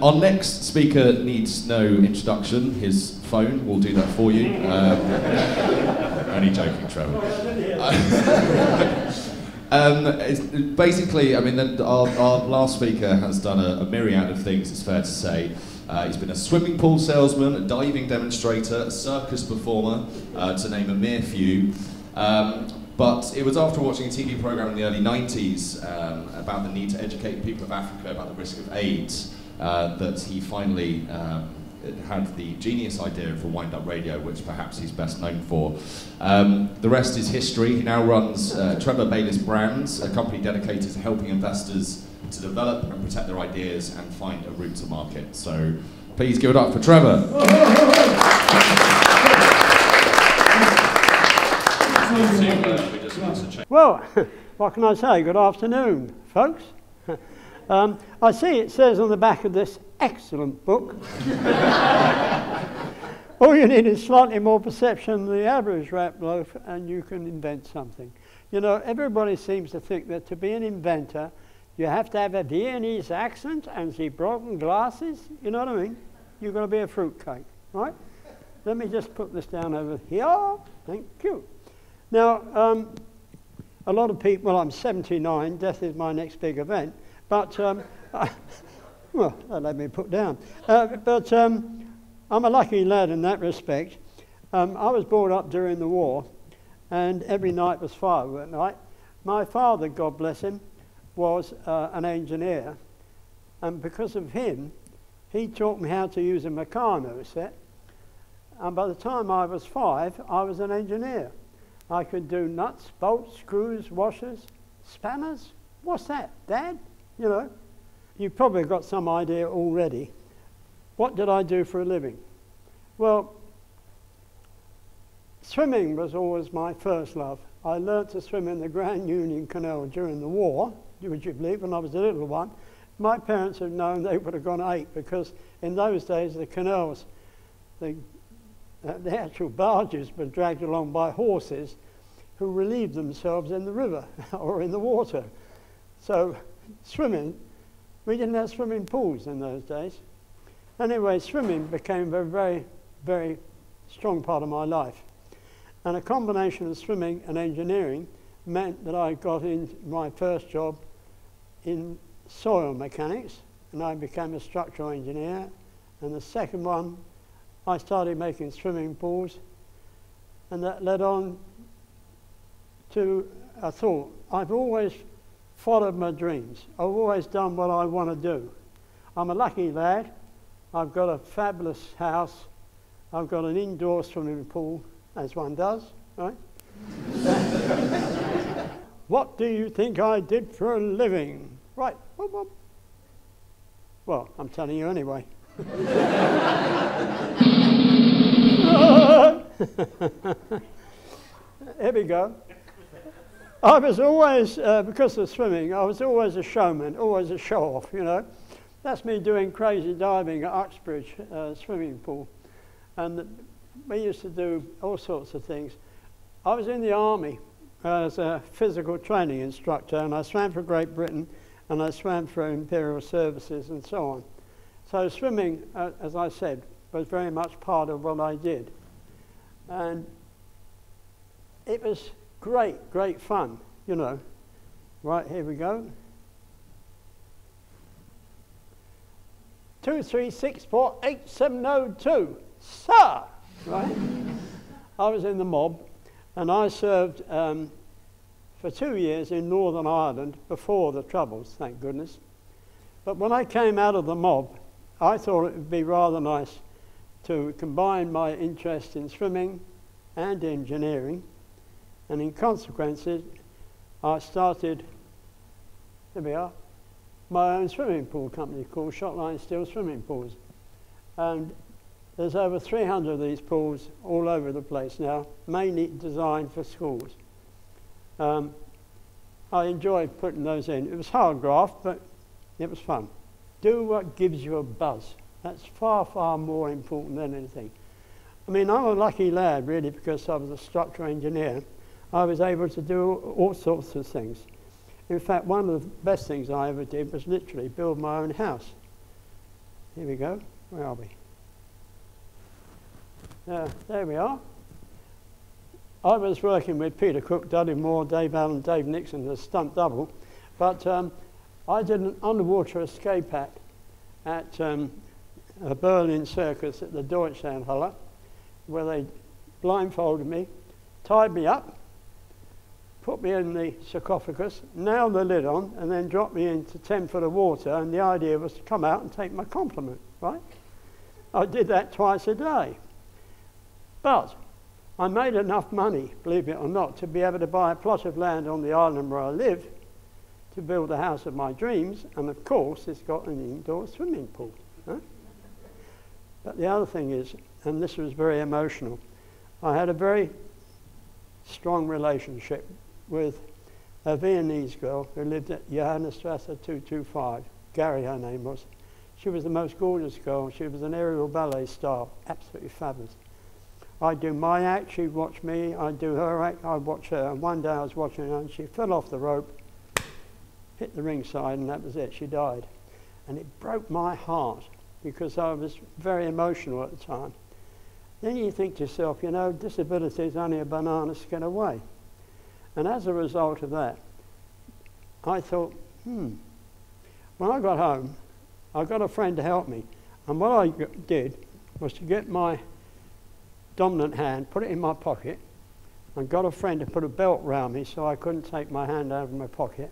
Our next speaker needs no introduction. His phone will do that for you. Only joking, Trevor. Basically, I mean, our last speaker has done a myriad of things, it's fair to say. He's been a swimming pool salesman, a diving demonstrator, a circus performer, to name a mere few. But it was after watching a TV program in the early 90s about the need to educate people of Africa about the risk of AIDS that he finally had the genius idea for wind-up radio, which perhaps he's best known for. The rest is history. He now runs Trevor Baylis Brands, a company dedicated to helping investors to develop and protect their ideas and find a route to market. So please give it up for Trevor. Well, what can I say? Good afternoon, folks. I see it says on the back of this excellent book, all you need is slightly more perception than the average rat loaf and you can invent something. You know, everybody seems to think that to be an inventor, you have to have a Viennese accent and see broken glasses, you know what I mean? You've got to be a fruitcake, right? Let me just put this down over here. Thank you. Now, a lot of people, well, I'm 79, death is my next big event, but, well, that let me put down. I'm a lucky lad in that respect. I was brought up during the war, and every night was firework night. My father, God bless him, was an engineer, and because of him, he taught me how to use a Meccano set, and by the time I was 5, I was an engineer. I could do nuts, bolts, screws, washers, spanners. What's that, Dad? You know, you've probably got some idea already. What did I do for a living? Well, swimming was always my first love. I learnt to swim in the Grand Union Canal during the war, would you believe, when I was a little one. My parents had known they would have gone 8 because in those days the canals, the actual barges were dragged along by horses who relieved themselves in the river or in the water. So swimming, we didn't have swimming pools in those days. Anyway, swimming became a very, very strong part of my life. And a combination of swimming and engineering meant that I got in my first job in soil mechanics, and I became a structural engineer. And the second one, I started making swimming pools, and that led on to a thought. I've always followed my dreams. I've always done what I want to do. I'm a lucky lad. I've got a fabulous house. I've got an indoor swimming pool, as one does, right? What do you think I did for a living? Right. Well, I'm telling you anyway. Here we go. I was always, because of swimming, I was always a showman, always a show-off, you know. That's me doing crazy diving at Uxbridge swimming pool. And we used to do all sorts of things. I was in the army as a physical training instructor, and I swam for Great Britain, and I swam for Imperial Services and so on. So swimming, as I said, was very much part of what I did. And it was great, great fun, you know. Right, here we go. 236487002, sir! Right? I was in the mob, and I served for 2 years in Northern Ireland before the Troubles, thank goodness. But when I came out of the mob, I thought it would be rather nice to combine my interest in swimming and engineering, and in consequence, I started, here we are, my own swimming pool company called Shotline Steel Swimming Pools. And there's over 300 of these pools all over the place now, mainly designed for schools. I enjoyed putting those in. It was hard graft, but it was fun. Do what gives you a buzz. That's far, far more important than anything. I mean, I'm a lucky lad, really, because I was a structural engineer. I was able to do all sorts of things. In fact, one of the best things I ever did was literally build my own house. Here we go. Where are we? There we are. I was working with Peter Cook, Dudley Moore, Dave Allen, Dave Nixon as stunt double, but I did an underwater escape act at a Berlin circus at the Deutschlandhalle, where they blindfolded me, tied me up, put me in the sarcophagus, nailed the lid on, and then dropped me into 10 foot of water, and the idea was to come out and take my compliment, right? I did that twice a day. But I made enough money, believe it or not, to be able to buy a plot of land on the island where I live to build the house of my dreams, and of course it's got an indoor swimming pool. Huh? But the other thing is, and this was very emotional, I had a very strong relationship with a Viennese girl who lived at Johannesstrasse 225. Gary, her name was. She was the most gorgeous girl. She was an aerial ballet star, absolutely fabulous. I'd do my act, she'd watch me, I'd do her act, I'd watch her. And one day I was watching her and she fell off the rope, hit the ringside, and that was it, she died. And it broke my heart because I was very emotional at the time. Then you think to yourself, you know, disability is only a banana skin away. And as a result of that, I thought, when I got home, I got a friend to help me. And what I did was to get my dominant hand, put it in my pocket, and got a friend to put a belt round me so I couldn't take my hand out of my pocket.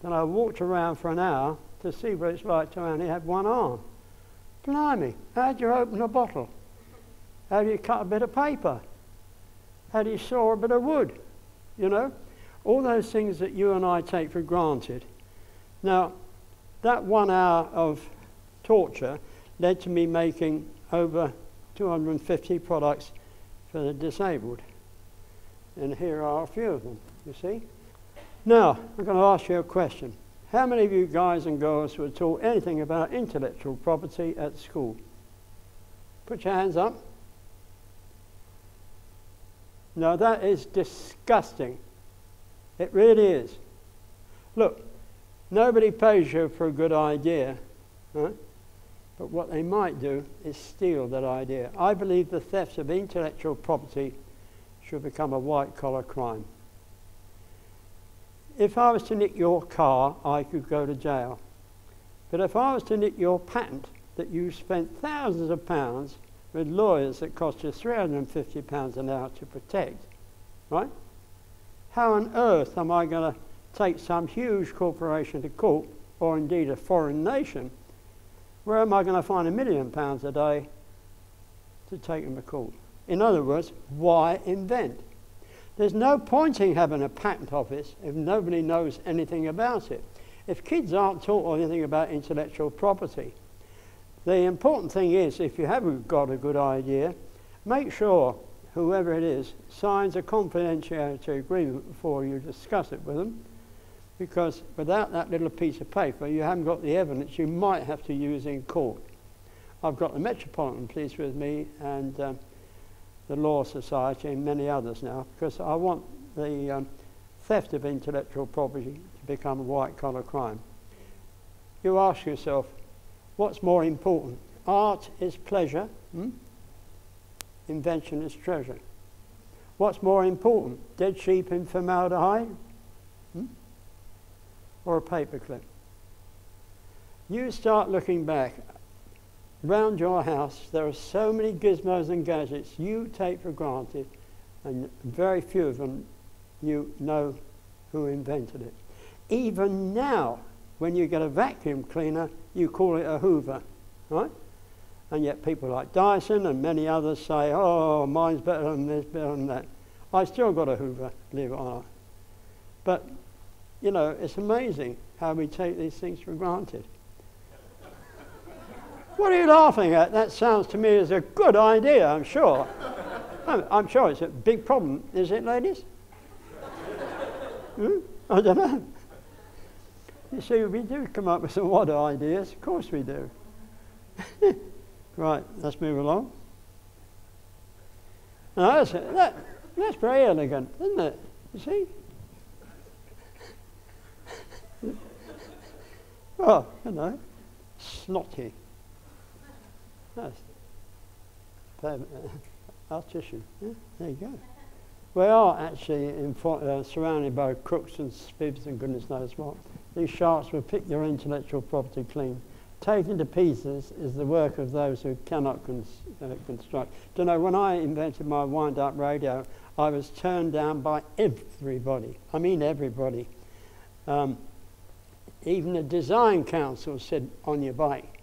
Then I walked around for an hour to see what it's like to only have one arm. Blimey, how do you open a bottle? How do you cut a bit of paper? How do you saw a bit of wood? You know, all those things that you and I take for granted. Now, that 1 hour of torture led to me making over 250 products for the disabled. And here are a few of them, you see. Now, I'm going to ask you a question. How many of you guys and girls were taught anything about intellectual property at school? Put your hands up. No, that is disgusting. It really is. Look, nobody pays you for a good idea, right? But what they might do is steal that idea. I believe the theft of intellectual property should become a white-collar crime. If I was to nick your car, I could go to jail. But if I was to nick your patent that you spent thousands of pounds with lawyers that cost you £350 an hour to protect, right? How on earth am I going to take some huge corporation to court, or indeed a foreign nation? Where am I going to find £1 million a day to take them to court? In other words, why invent? There's no point in having a patent office if nobody knows anything about it. If kids aren't taught anything about intellectual property, the important thing is, if you have got a good idea, make sure whoever it is signs a confidentiality agreement before you discuss it with them, because without that little piece of paper, you haven't got the evidence you might have to use in court. I've got the Metropolitan Police with me and the Law Society and many others now, because I want the theft of intellectual property to become a white-collar crime. You ask yourself, what's more important? Art is pleasure, invention is treasure. What's more important? Dead sheep in formaldehyde? Or a paperclip? You start looking back. Round your house, there are so many gizmos and gadgets you take for granted, and very few of them you know who invented it. Even now, when you get a vacuum cleaner, you call it a Hoover, right? And yet people like Dyson and many others say, oh, mine's better than this, better than that. I still got a Hoover, believe it or not. But, you know, it's amazing how we take these things for granted. What are you laughing at? That sounds to me as a good idea, I'm sure. I'm sure it's a big problem, is it, ladies? I don't know. You see, we do come up with some odd ideas. Of course we do. Right, let's move along. Now, that's very elegant, isn't it? You see? Oh, you know, snotty. That's artisan. Yeah, there you go. We are actually surrounded by crooks and spibs and goodness knows what. These sharks will pick your intellectual property clean. Taken to pieces is the work of those who cannot construct. Do you know, when I invented my wind-up radio, I was turned down by everybody. I mean everybody. Even the design council said, on your bike.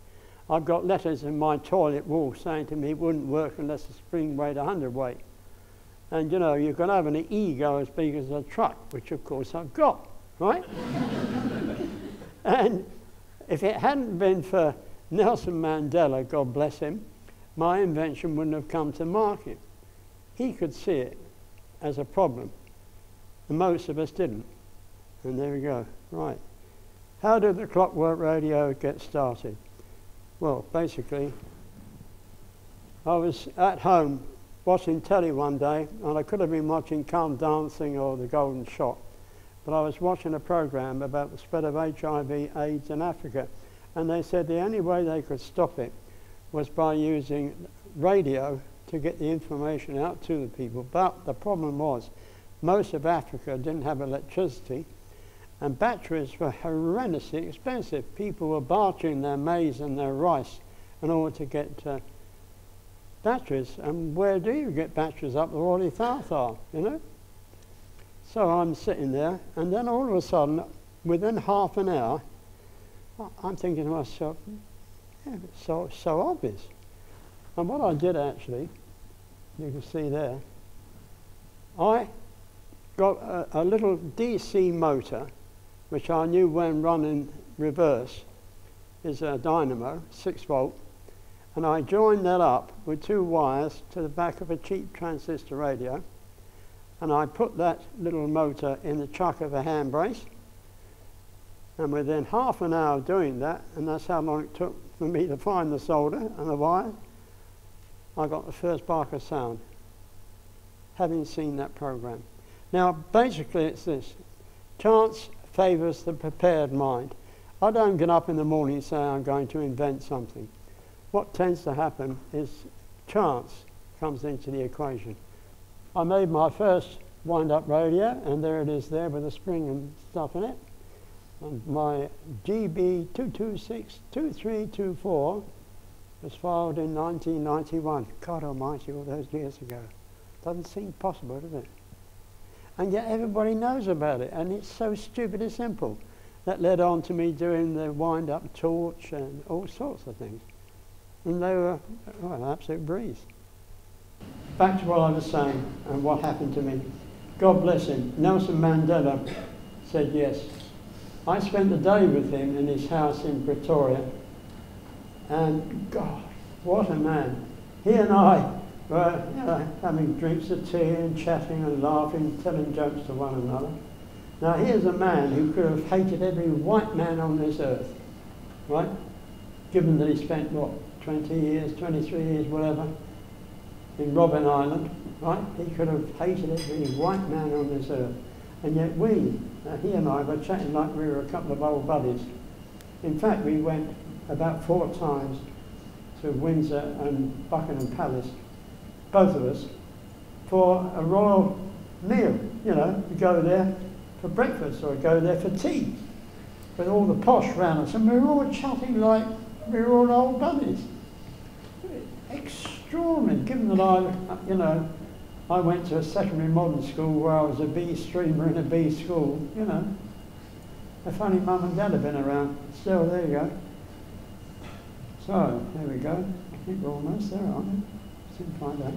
I've got letters in my toilet wall saying to me it wouldn't work unless the spring weighed 100 weight. And you know, you can have an ego as big as a truck, which of course I've got, right? And if it hadn't been for Nelson Mandela, God bless him, my invention wouldn't have come to market. He could see it as a problem, and most of us didn't. And there we go, right. How did the clockwork radio get started? Well, basically, I was at home watching telly one day, and I could have been watching Come Dancing or The Golden Shot, but I was watching a program about the spread of HIV, AIDS in Africa, and they said the only way they could stop it was by using radio to get the information out to the people. But the problem was, most of Africa didn't have electricity, and batteries were horrendously expensive. People were bartering their maize and their rice in order to get batteries. And where do you get batteries up the Wadi Tharthar, you know? So I'm sitting there, and then all of a sudden, within half an hour, I'm thinking to myself, yeah, it's so obvious. And what I did actually, you can see there, I got a little DC motor, which I knew when run in reverse is a dynamo, 6 volt, and I joined that up with 2 wires to the back of a cheap transistor radio, and I put that little motor in the chuck of a hand brace, and within half an hour of doing that, and that's how long it took for me to find the solder and the wire, I got the first bark of sound, having seen that program. Now, basically it's this: chance favours the prepared mind. I don't get up in the morning and say I'm going to invent something. What tends to happen is chance comes into the equation. I made my first wind-up radio, and there it is there with a spring and stuff in it. And my GB226-2324 was filed in 1991. God almighty, all those years ago. Doesn't seem possible, does it? And yet everybody knows about it, and it's so stupidly simple. That led on to me doing the wind-up torch and all sorts of things. And they were an absolute breeze. Back to what I was saying and what happened to me. God bless him. Nelson Mandela said yes. I spent the day with him in his house in Pretoria, and God, what a man. He and I were, you know, having drinks of tea and chatting and laughing, telling jokes to one another. Now here's a man who could have hated every white man on this earth, right? Given that he spent, what, 20 years, 23 years, whatever, in Robben Island, right? He could have hated every white man on this earth. And yet he and I were chatting like we were a couple of old buddies. In fact, we went about 4 times to Windsor and Buckingham Palace, both of us, for a royal meal. You know, we go there for breakfast or go there for tea with all the posh round us, and we were all chatting like we were all old buddies. Extraordinary, given that I went to a secondary modern school where I was a B streamer in a B school, you know. If only Mum and Dad had been around. Still, there you go. So, there we go. I think we're almost there, aren't we? Seems like that.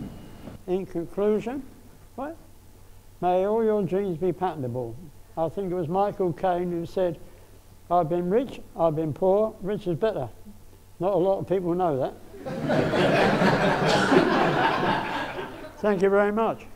In conclusion, what? May all your dreams be patentable. I think it was Michael Caine who said, I've been rich, I've been poor, rich is better. Not a lot of people know that. Thank you very much.